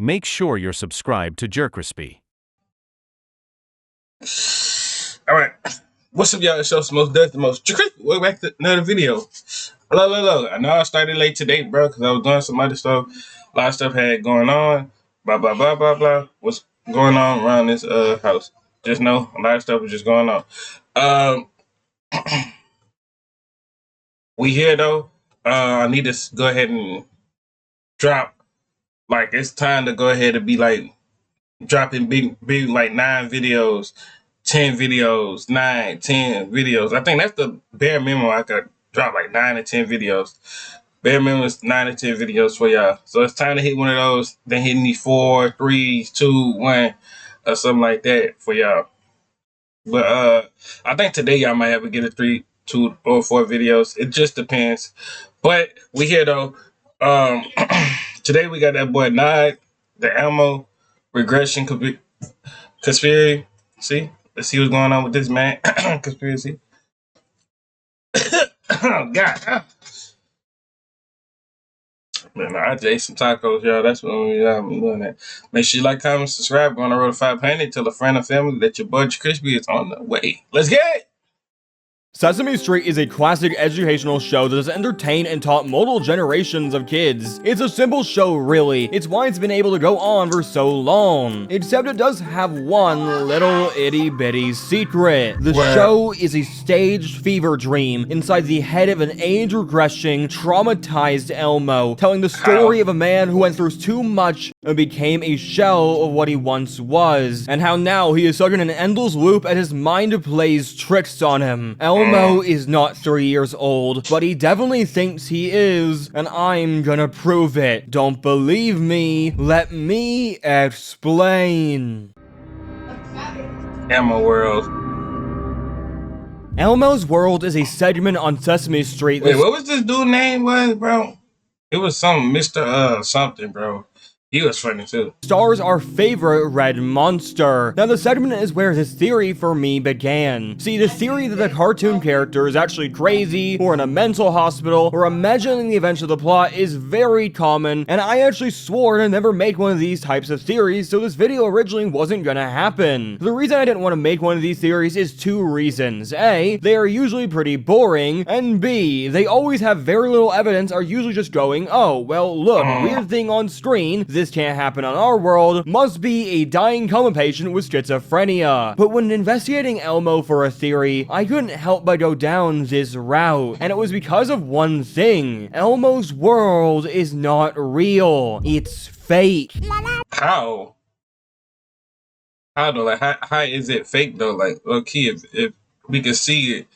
make sure you're subscribed to JerCrispy. All right, what's up, y'all? It's your most does the most. Welcome back to another video. Hello. I know I started late today, bro, because I was doing some other stuff. A lot of stuff had going on. Blah blah blah blah blah. What's going on around this house? Just know a lot of stuff was just going on. Um, we here though. I need to go ahead and drop. Like, it's time to go ahead and be like dropping big like 9 videos, 10 videos, 9, 10 videos. I think that's the bare minimum. I could drop like 9 or 10 videos. Bare minimum is 9 or 10 videos for y'all. So it's time to hit one of those. Then hitting these 4, 3, 2, 1, or something like that for y'all. But I think today y'all might have to get a 3, 2, or 4 videos. It just depends. But we here though. Today we got that boy Nod, the Elmo Regression conspiracy. See, let's see what's going on with this man. Conspiracy. Oh God. Man, I just ate some tacos, y'all. That's what I'm doing that. Make sure you like, comment, subscribe. Go on the road to 500. Tell a friend or family that your boy JerCrispy is on the way. Let's get it. Sesame Street is a classic educational show that has entertained and taught multiple generations of kids. It's a simple show, really. It's why it's been able to go on for so long. Except it does have one little itty-bitty secret. The show is a staged fever dream inside the head of an age-regressing, traumatized Elmo, telling the story of a man who went through too much and became a shell of what he once was, and how now he is stuck in an endless loop as his mind plays tricks on him. Elmo is not 3 years old, but he definitely thinks he is, and I'm gonna prove it. Don't believe me? Let me explain. Elmo World. Elmo's World is a segment on Sesame Street. Wait, what was this dude's name bro? It was some Mr. Something, bro. He was funny too. Stars our favorite red monster. Now, the segment is where this theory for me began. See, the theory that the cartoon character is actually crazy, or in a mental hospital, or imagining the events of the plot is very common, and I actually swore to never make one of these types of theories, so this video originally wasn't gonna happen. The reason I didn't want to make one of these theories is 2 reasons. A, they are usually pretty boring, and B, they always have very little evidence, are usually just going, oh, well, look, weird thing on screen, this can't happen on our world, must be a dying coma patient with schizophrenia. But when investigating Elmo for a theory, I couldn't help but go down this route, and it was because of one thing. Elmo's world is not real. It's fake. How? How though? Like, how is it fake though? Like, okay, if we can see it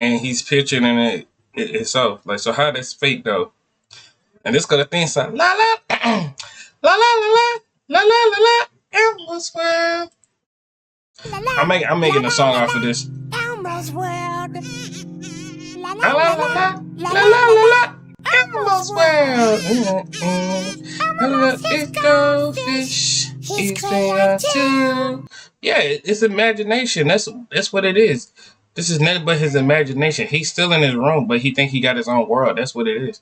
and he's picturing it itself, like, so how that's fake though? And this got a thing sound la la la la la la la la la Elmo's World. I'm making a song off of this. Elmo's World. La La la la la la la la Elmo's World. It's goldfish. He's there too. Yeah, it's imagination. That's what it is. This is nothing but his imagination. He's still in his room, but he think he got his own world. That's what it is.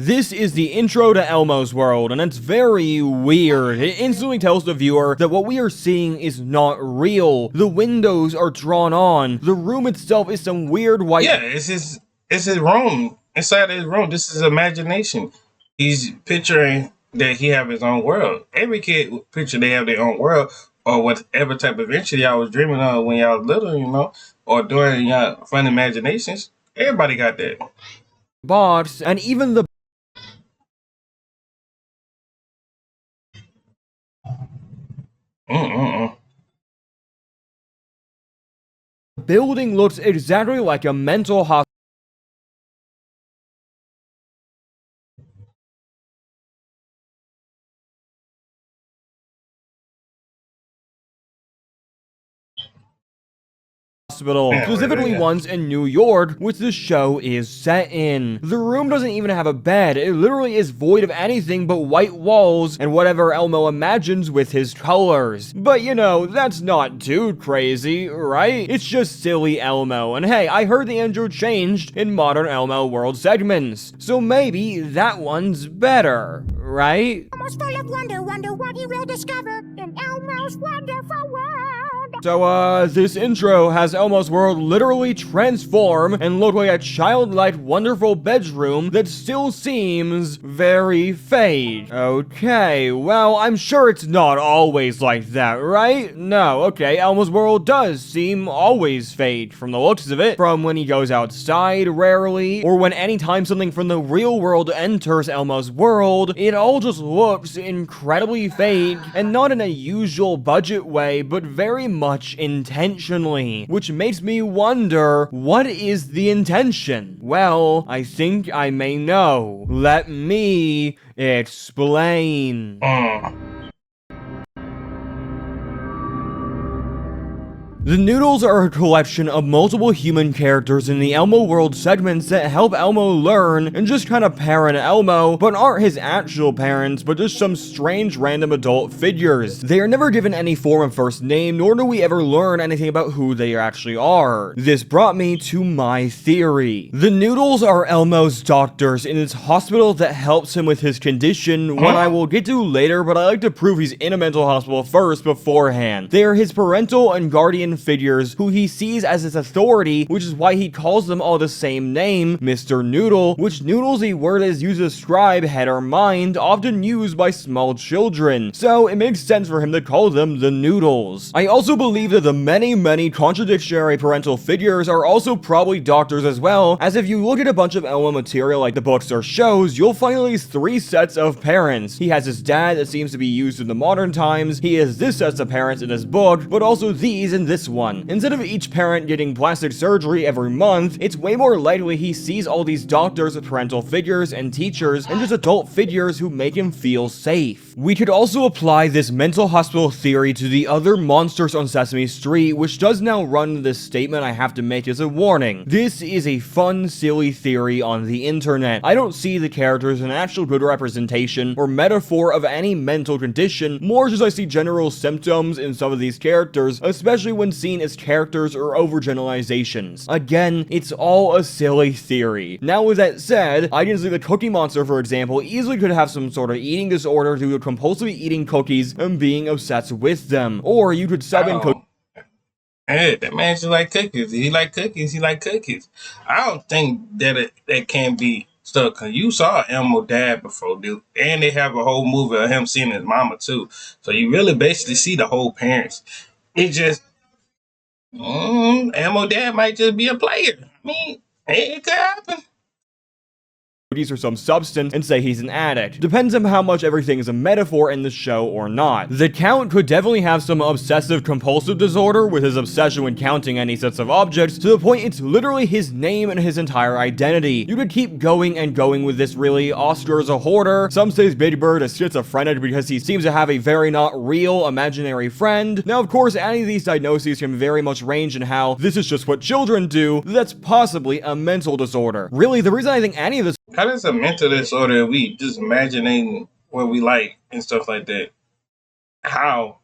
This is the intro to Elmo's World, and it's very weird. It instantly tells the viewer that what we are seeing is not real. The windows are drawn on. The room itself is some weird white... Yeah, it's his room. Inside his room, this is imagination. He's picturing that he have his own world. Every kid picture they have their own world, or whatever type of adventure y'all was dreaming of when y'all was little, or during y'all fun imaginations. Everybody got that. box, and even the building looks exactly like a mental hospital. hospital, Yeah, specifically yeah. ones in New York, which the show is set in. The room doesn't even have a bed. It literally is void of anything but white walls and whatever Elmo imagines with his colors. But you know, that's not too crazy, right? It's just silly Elmo. And hey, I heard the intro changed in modern Elmo world segments, so maybe that one's better, right? Elmo's full of wonder, wonder what he will discover in Elmo's wonderful world. So, this intro has Elmo's world literally transform and look like a childlike, wonderful bedroom that still seems very fake. Okay, well, I'm sure it's not always like that, right? No, okay, Elmo's world does seem always fake from the looks of it, from when he goes outside rarely, or when anytime something from the real world enters Elmo's world, it all just looks incredibly fake, and not in a usual budget way, but very much intentionally, which makes me wonder, what is the intention? Well, I think I may know. Let me explain. The Noodles are a collection of multiple human characters in the Elmo world segments that help Elmo learn and just kind of parent Elmo, but aren't his actual parents, but just some strange random adult figures. They are never given any form of first name, nor do we ever learn anything about who they actually are. This brought me to my theory. The Noodles are Elmo's doctors in his hospital that helps him with his condition, one I will get to later, but I like to prove he's in a mental hospital first beforehand. They are his parental and guardian figures who he sees as his authority, which is why he calls them all the same name, Mr. Noodle, which noodle's a word that is used to describe head or mind, often used by small children. So it makes sense for him to call them the Noodles. I also believe that the many contradictory parental figures are also probably doctors as well, as if you look at a bunch of Elmo material like the books or shows, you'll find at least 3 sets of parents. He has his dad that seems to be used in the modern times, he has this set of parents in his book, but also these in this one. Instead of each parent getting plastic surgery every month, it's way more likely he sees all these doctors as parental figures and teachers and just adult figures who make him feel safe. We could also apply this mental hospital theory to the other monsters on Sesame Street, which does now run this statement I have to make as a warning. This is a fun, silly theory on the internet. I don't see the characters as an actual good representation or metaphor of any mental condition, more just I see general symptoms in some of these characters, especially when seen as characters or overgeneralizations. Again, it's all a silly theory. Now with that said, I can see the Cookie Monster, for example, easily could have some sort of eating disorder due to compulsively eating cookies and being obsessed with them. Or you could sub in cookies. Hey, that man just like cookies. He like cookies. He like cookies. I don't think that that can be stuck. Cause you saw Elmo dad before, dude, and they have a whole movie of him seeing his mama too. So you really basically see the whole parents. It just Elmo dad might just be a player. I mean, it could happen. Or some substance and say he's an addict. Depends on how much everything is a metaphor in the show or not. The Count could definitely have some obsessive compulsive disorder with his obsession with counting any sets of objects to the point it's literally his name and his entire identity. You could keep going and going with this really. Oscar is a hoarder. Some say Big Bird is schizophrenic because he seems to have a very not real imaginary friend. Now of course any of these diagnoses can very much range in how this is just what children do. That's possibly a mental disorder. Really, the reason I think any of this How does a mental disorder we just imagining what we like and stuff like that? How?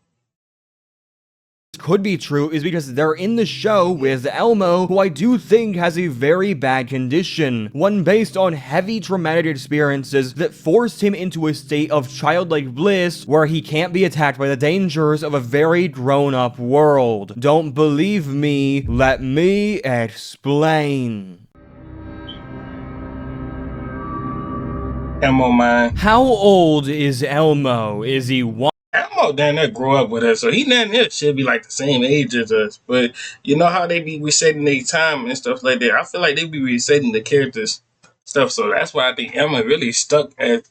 could be true is because they're in the show with Elmo, who I do think has a very bad condition, one based on heavy traumatic experiences that forced him into a state of childlike bliss where he can't be attacked by the dangers of a very grown-up world. Don't believe me? Let me explain. Elmo, man. How old is Elmo? Is he one? Elmo down there grew up with us, so he down there should be like the same age as us. But you know how they be resetting their time and stuff like that. I feel like they be resetting the characters stuff, so that's why I think Elmo really stuck at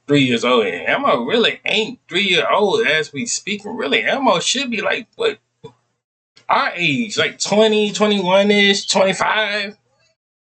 3 years old. And Elmo really ain't 3 years old as we speak. Really, Elmo should be like what our age, like 20, 21 ish, 25.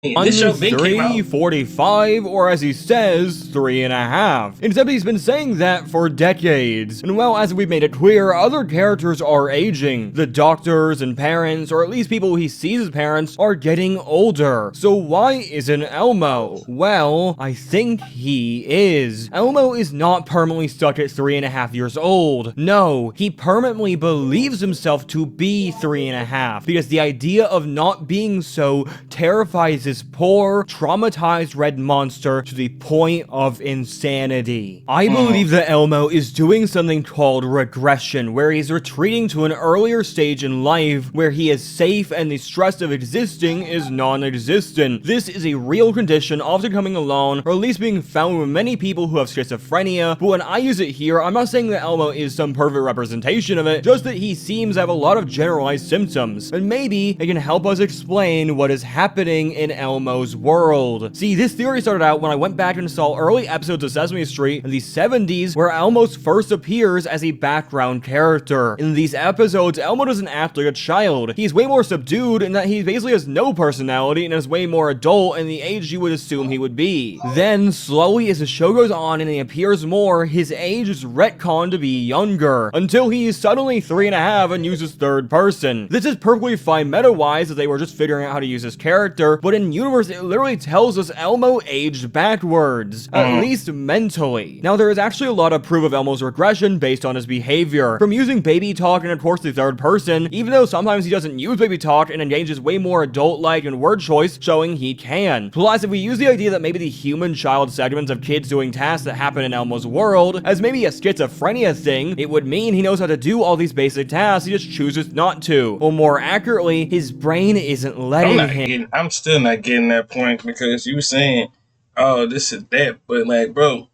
This show been came out. 3:45, or as he says, 3.5. Except he's been saying that for decades. And well, as we've made it clear, other characters are aging. The doctors and parents, or at least people he sees as parents, are getting older. So why isn't Elmo? Well, I think he is. Elmo is not permanently stuck at 3.5 years old. No, he permanently believes himself to be 3.5, because the idea of not being so terrifies this poor, traumatized red monster to the point of insanity. I believe that Elmo is doing something called regression, where he's retreating to an earlier stage in life where he is safe and the stress of existing is non-existent. This is a real condition often coming along, or at least being found with many people who have schizophrenia, but when I use it here, I'm not saying that Elmo is some perfect representation of it, just that he seems to have a lot of generalized symptoms, and maybe it can help us explain what is happening in Elmo's world. See, this theory started out when I went back and saw early episodes of Sesame Street in the 70s where Elmo first appears as a background character. In these episodes, Elmo doesn't act like a child. He's way more subdued in that he basically has no personality and is way more adult in the age you would assume he would be. Then, slowly as the show goes on and he appears more, his age is retconned to be younger, until he is suddenly 3.5 and uses third person. This is perfectly fine meta-wise as they were just figuring out how to use his character, but in universe it literally tells us Elmo aged backwards, at least mentally. Now there is actually a lot of proof of Elmo's regression based on his behavior, from using baby talk and of course the third person, even though sometimes he doesn't use baby talk and engages way more adult-like in word choice, showing he can. Plus, if we use the idea that maybe the human child segments of kids doing tasks that happen in Elmo's world as maybe a schizophrenia thing, it would mean he knows how to do all these basic tasks, he just chooses not to. Or more accurately, his brain isn't letting him. I'm still not getting that point, because you were saying, oh, this is that, but like, bro,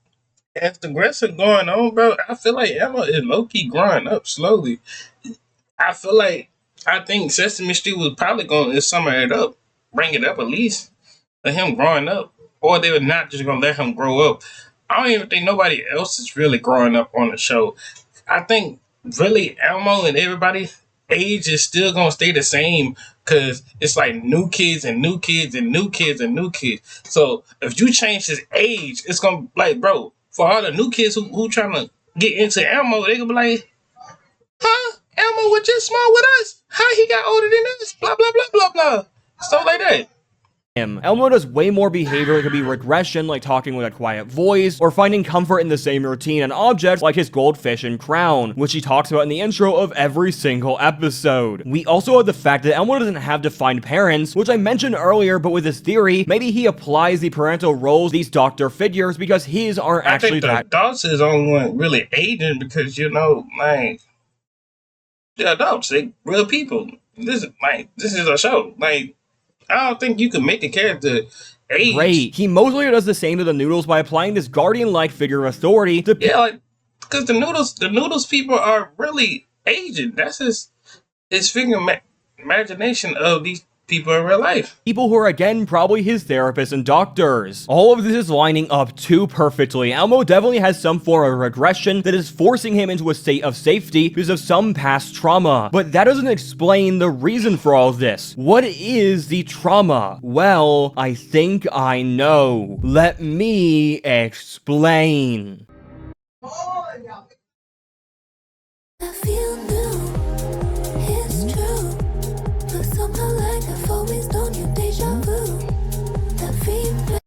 as the progression going on, bro, I feel like Emma is low-key growing up slowly. I think Sesame Street was probably going to sum it up, bring it up at least, let him growing up, or they were not just going to let him grow up. I don't even think nobody else is really growing up on the show. I think really Elmo and everybody age is still gonna stay the same, because it's like new kids and new kids and new kids and new kids. So if you change his age, it's gonna, like, bro, for all the new kids who trying to get into Elmo, they gonna be like, huh? Elmo was just small with us. How he got older than us? Blah blah blah blah blah. Stuff like that. Elmo does way more behavior that could be regression, like talking with a quiet voice, or finding comfort in the same routine and objects like his goldfish and crown, which he talks about in the intro of every single episode. We also have the fact that Elmo doesn't have defined parents, which I mentioned earlier, but with this theory, maybe he applies the parental roles these doctor figures because his aren't actually that. I think the adults is the only one really aging, because, you know, like, the adults, they real people. This is a show. Like, I don't think you can make a character age. Great. He mostly does the same to the Noodles by applying this guardian-like figure of authority to... Yeah, like, because the Noodles people are really aging. That's his figure imagination of these people in real life. People who are, again, probably his therapists and doctors. All of this is lining up too perfectly. Elmo definitely has some form of regression that is forcing him into a state of safety because of some past trauma. But that doesn't explain the reason for all of this. What is the trauma? Well, I think I know. Let me explain. I feel new, it's true, but somehow like I've always known you, deja vu, that feeling.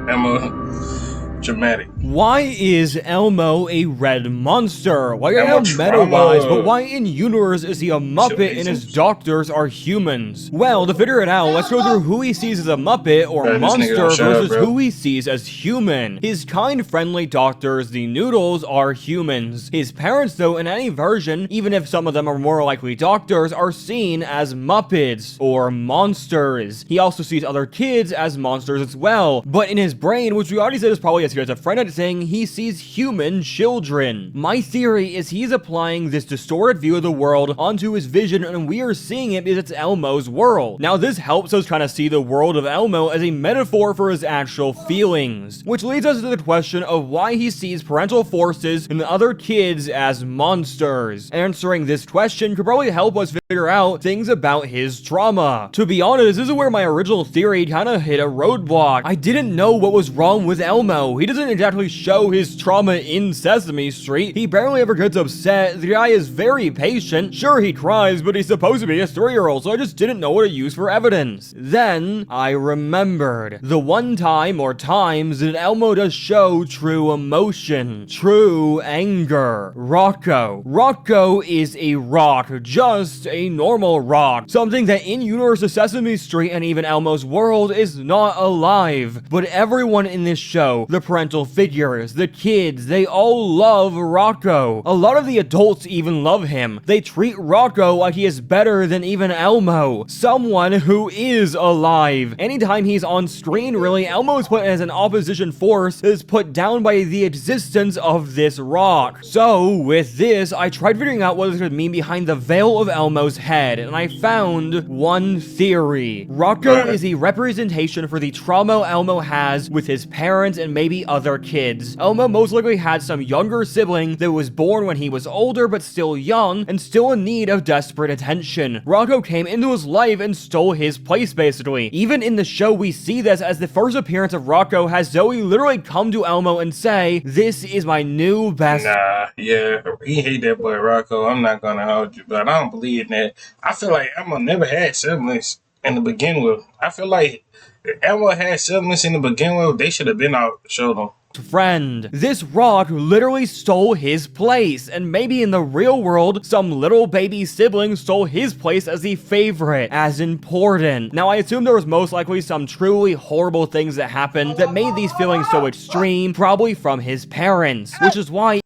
Emma, dramatic. Why is Elmo a red monster? Why Elmo not meta-wise, trauma. but why in universe is he a Muppet and his doctors are humans? Well, to figure it out, let's go through who he sees as a Muppet or Bro, this nigga monster don't shut up, versus bro. who he sees as human. His kind, friendly doctors, the Noodles, are humans. His parents, though, in any version, even if some of them are more likely doctors, are seen as Muppets or monsters. He also sees other kids as monsters as well, but in his brain, which we already said is probably a schizophrenic thing, he sees human children. My theory is he's applying this distorted view of the world onto his vision, and we are seeing it because it's Elmo's world. Now, this helps us kind of see the world of Elmo as a metaphor for his actual feelings, which leads us to the question of why he sees parental forces and other kids as monsters. Answering this question could probably help us figure out things about his trauma. To be honest, this is where my original theory kind of hit a roadblock. I didn't know what was wrong with Elmo. He doesn't exactly show his trauma in Sesame Street. He barely ever gets upset. The guy is very patient. Sure, he cries, but he's supposed to be a 3-year-old, so I just didn't know what to use for evidence. Then, I remembered the one time or times that Elmo does show true emotion, true anger. Rocco is a rock, just a normal rock. Something that in universe of Sesame Street and even Elmo's world is not alive. But everyone in this show, the parental figures, the kids, they all love Rocco. A lot of the adults even love him. They treat Rocco like he is better than even Elmo. Someone who is alive. Anytime he's on screen, really, Elmo is put as an opposition force that is put down by the existence of this rock. So, with this, I tried figuring out what this could mean behind the veil of Elmo's head, and I found one theory. Rocco is a representation for the trauma Elmo has with his parents and maybe other kids. Elmo most likely had some younger sibling that was born when he was older but still young and still in need of desperate attention. Rocco came into his life and stole his place basically. Even in the show we see this as the first appearance of Rocco has Zoe literally come to Elmo and say, "This is my new best." Nah, yeah, he hate that boy Rocco. I'm not gonna hold you, but I don't believe in that. I feel like Elmo never had siblings in the begin with. I feel like if Elmo had siblings in the begin with, they should have been out showed them. Friend. This rock literally stole his place, and maybe in the real world, some little baby sibling stole his place as the favorite, as important. Now, I assume there was most likely some truly horrible things that happened that made these feelings so extreme, probably from his parents, which is why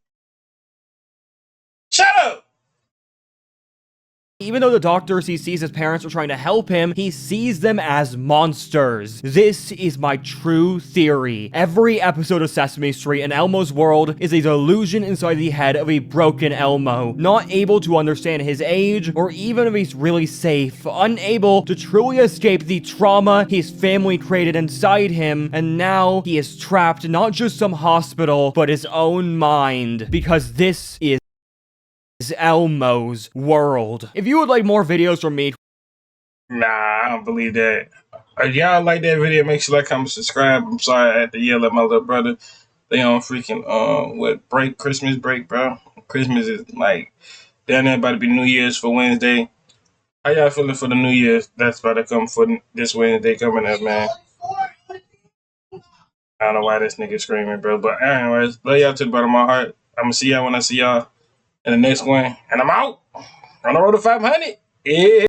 Shut up! even though the doctors he sees his parents are trying to help him, he sees them as monsters. This is my true theory. Every episode of Sesame Street and Elmo's world is a delusion inside the head of a broken Elmo, not able to understand his age, or even if he's really safe, unable to truly escape the trauma his family created inside him, and now he is trapped in not just some hospital, but his own mind, because this is Elmo's world. If you would like more videos from me, Nah, I don't believe that. If y'all like that video, make sure to like, comment, subscribe. I'm sorry I had to yell at my little brother. They on freaking Christmas break, bro. Christmas is like down there about to be New Year's for Wednesday. How y'all feeling for the New Year's that's about to come for this Wednesday coming up, man? I don't know why this nigga screaming, bro. But anyways, love y'all to the bottom of my heart. I'm gonna see y'all when I see y'all in the next one. And I'm out on the road to 500. Yeah.